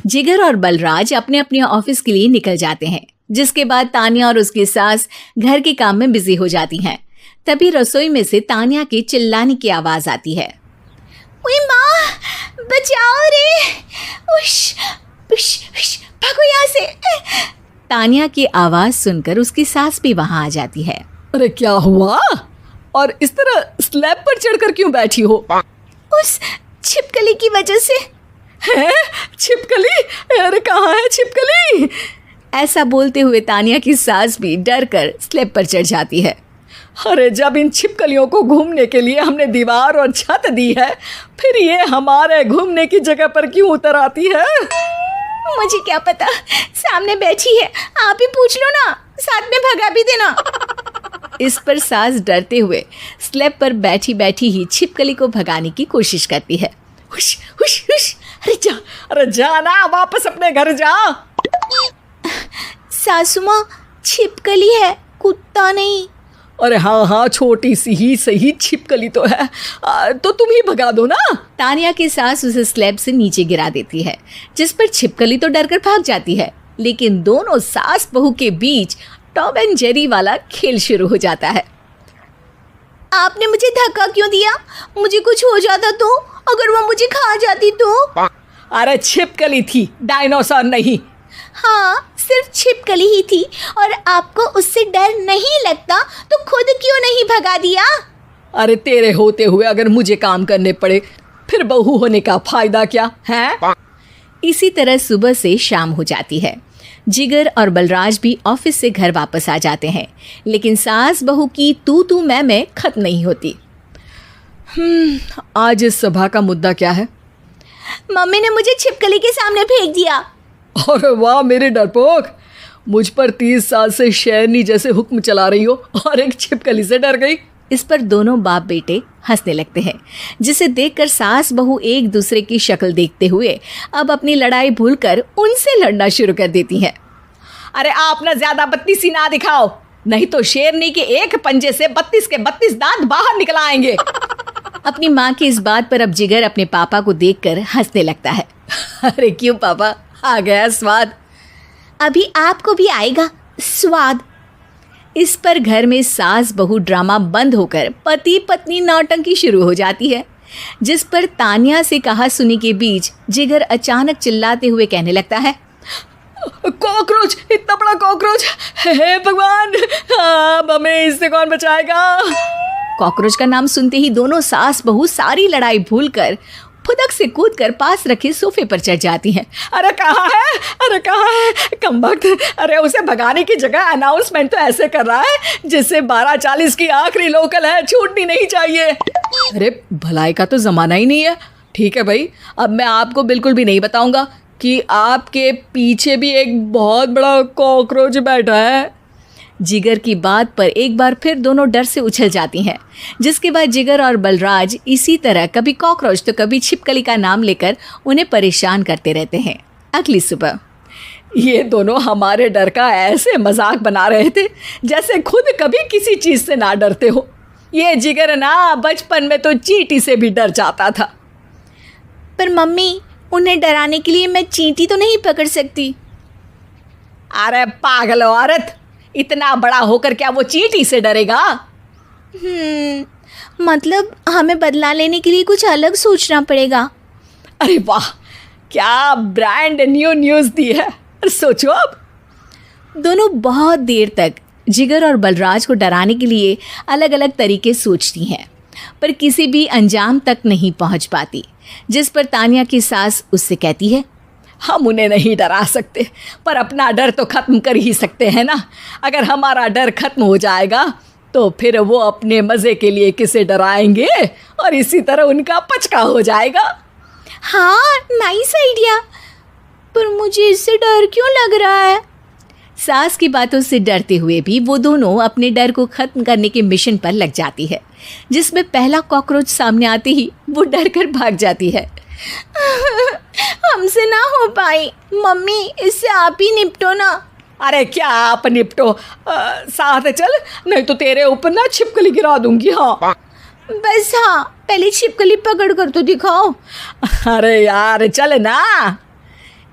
जिगर और बलराज अपने अपने ऑफिस के लिए निकल जाते हैं, जिसके बाद तान्या और उसकी सास घर के काम में बिजी हो जाती हैं। तभी रसोई में से तान्या के चिल्लाने की आवाज आती है। ओए माँ, बचाओ रे! उश, उश, उश, भागो यहाँ से! तान्या की आवाज सुनकर उसकी सास भी वहां आ जाती है। अरे क्या हुआ? और इस तरह स्लैब पर चढ़कर क्यों बैठी हो? उस छिपकली की वजह से। है? छिपकली? अरे कहाँ है छिपकली? ऐसा बोलते हुए तान्या की सास भी डर कर स्लैब पर चढ़ जाती है। अरे जब इन छिपकलियों को घूमने के लिए हमने दीवार और छत दी है, फिर ये हमारे घूमने की जगह पर क्यों उतर आती है? मुझे क्या पता, सामने बैठी है, आप ही पूछ लो ना, साथ में भगा भी देना। इस पर सास डरते हुए स्लैब पर बैठी बैठी ही छिपकली को भगाने की कोशिश करती है। हुश, हुश, हुश, अरे जा ना, वापस अपने घर जा। सासू माँ, छिपकली है, कुत्ता नहीं। अरे हाँ, छोटी सी ही सही छिपकली तो है, तो तुम ही भगा दो ना। तान्या की सास उसे स्लैब से नीचे गिरा देती है, जिस पर छिपकली तो डरकर भाग जाती है, लेकिन दोनों सास बहू के बीच टॉम एंड जेरी वाला खेल शुरू हो जाता है। आपने मुझे धक्का क्यों दिया? मुझे कुछ हो जाता तो? अगर वो मुझे खा जाती तो? अरे छिपकली थी, डायनासोर नहीं। हाँ, सिर्फ छिपकली ही थी, और आपको उससे डर नहीं लगता तो खुद क्यों नहीं भगा दिया? अरे तेरे होते हुए अगर मुझे काम करने पड़े, फिर बहू होने का फायदा क्या है? इसी तरह सुबह से शाम हो जाती है। जिगर और बलराज भी ऑफिस से घर वापस आ जाते हैं, लेकिन सास बहू की तू मैं खत्म नहीं होती। आज इस सभा का मुद्दा क्या है? मम्मी ने मुझे छिपकली के सामने फेंक दिया। अरे वाह मेरे डरपोक, मुझ पर 30 साल से शेरनी जैसे हुक्म चला रही हो और एक छिपकली से डर गई। इस पर दोनों बाप बेटे हंसने लगते हैं, जिसे देखकर सास बहू एक दूसरे की शक्ल देखते हुए अब अपनी लड़ाई भूलकर उनसे लड़ना शुरू कर देती हैं। अरे आप ना ज्यादा बत्तीसी ना दिखाओ, नहीं तो शेरनी के एक पंजे से 32 के 32 दांत बाहर निकल आएंगे। अपनी माँ की इस बात पर अब जिगर अपने पापा को देखकर हंसने लगता है। अरे क्यों पापा, आ गया स्वाद। अभी आपको भी आएगा स्वाद। इस पर घर में सास बहू ड्रामा बंद होकर पति पत्नी नौटंकी शुरू हो जाती है, जिस पर तान्या से कहा सुनी के बीच जिगर अचानक चिल्लाते हुए कहने लगता है। कॉकरोच, इतना बड़ा कॉकरोच! हे भगवान, अब हमें इससे कौन बचाएगा? कॉकरोच का नाम सुनते ही दोनों सास बहू सारी लड़ाई भूलकर फुदक से कूदकर पास रखे सोफे पर चढ़ जाती हैं। अरे कहाँ है? अरे कहाँ है कमबख्त? अरे उसे भगाने की जगह अनाउंसमेंट तो ऐसे कर रहा है जिससे 12:40 की आखिरी लोकल है, छूटनी नहीं चाहिए। अरे भलाई का तो ज़माना ही नहीं है। ठीक है भाई, अब मैं आपको बिल्कुल भी नहीं बताऊंगा कि आपके पीछे भी एक बहुत बड़ा कॉकरोच बैठा है। जिगर की बात पर एक बार फिर दोनों डर से उछल जाती हैं, जिसके बाद जिगर और बलराज इसी तरह कभी कॉकरोच तो कभी छिपकली का नाम लेकर उन्हें परेशान करते रहते हैं। अगली सुबह ये दोनों हमारे डर का ऐसे मजाक बना रहे थे जैसे खुद कभी किसी चीज़ से ना डरते हो। ये जिगर ना बचपन में तो चींटी से भी डर जाता था। पर मम्मी, उन्हें डराने के लिए मैं चींटी तो नहीं पकड़ सकती। अरे पागल औरत, इतना बड़ा होकर क्या वो चींटी से डरेगा? मतलब हमें बदला लेने के लिए कुछ अलग सोचना पड़ेगा। अरे वाह, क्या ब्रांड न्यू न्यूज़ दी है। सोचो अब। दोनों बहुत देर तक जिगर और बलराज को डराने के लिए अलग अलग तरीके सोचती हैं, पर किसी भी अंजाम तक नहीं पहुंच पाती, जिस पर तान्या की सास उससे कहती है। हम उन्हें नहीं डरा सकते, पर अपना डर तो ख़त्म कर ही सकते हैं ना। अगर हमारा डर ख़त्म हो जाएगा तो फिर वो अपने मज़े के लिए किसे डराएंगे और इसी तरह उनका पचका हो जाएगा। हाँ, नाइस आइडिया, पर मुझे इससे डर क्यों लग रहा है? सास की बातों से डरते हुए भी वो दोनों अपने डर को ख़त्म करने के मिशन पर लग जाती है, जिसमें पहला कॉकरोच सामने आते ही वो डर कर भाग जाती है। हमसे ना हो पाई मम्मी, इससे आप ही निपटो ना। अरे क्या आप निपटो, साथ चल, नहीं तो तेरे ऊपर ना छिपकली गिरा दूंगी। हाँ बस, हाँ पहले छिपकली पकड़ कर तो दिखाओ। अरे यार चल ना।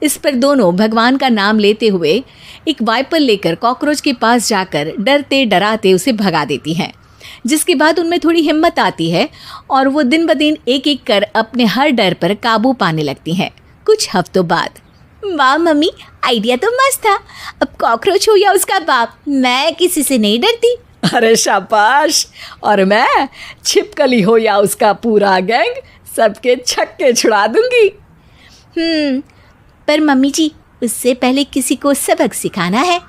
इस पर दोनों भगवान का नाम लेते हुए एक वाइपर लेकर कॉकरोच के पास जाकर डरते डराते उसे भगा देती हैं, जिसके बाद उनमें थोड़ी हिम्मत आती है और वो दिन ब दिन एक एक कर अपने हर डर पर काबू पाने लगती हैं। कुछ हफ्तों बाद, वाह मम्मी, आइडिया तो मस्त था। अब कॉकरोच हो या उसका बाप, मैं किसी से नहीं डरती। अरे शाबाश। और मैं छिपकली हो या उसका पूरा गैंग, सबके छक्के छुड़ा दूंगी। पर मम्मी जी, उससे पहले किसी को सबक सिखाना है।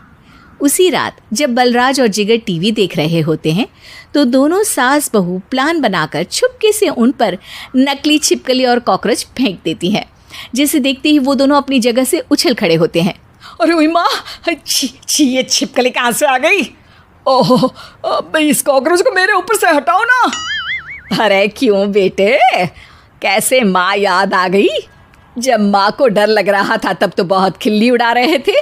उसी रात जब बलराज और जिगर टीवी देख रहे होते हैं तो दोनों सास बहू प्लान बनाकर छुपके से उन पर नकली छिपकली और कॉकरोच फेंक देती हैं, जिसे देखते ही वो दोनों अपनी जगह से उछल खड़े होते हैं। अरे उई माँ, छी, ये छिपकली कहाँ से आ गई? ओह, इस कॉकरोच को मेरे ऊपर से हटाओ ना। अरे क्यों बेटे, कैसे माँ याद आ गई? जब माँ को डर लग रहा था तब तो बहुत खिल्ली उड़ा रहे थे।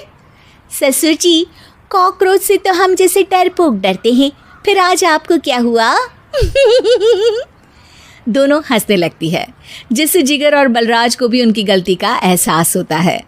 ससुर जी, कॉकरोच से तो हम जैसे डरपोक डरते हैं, फिर आज आपको क्या हुआ? दोनों हंसने लगती है, जिससे जिगर और बलराज को भी उनकी गलती का एहसास होता है।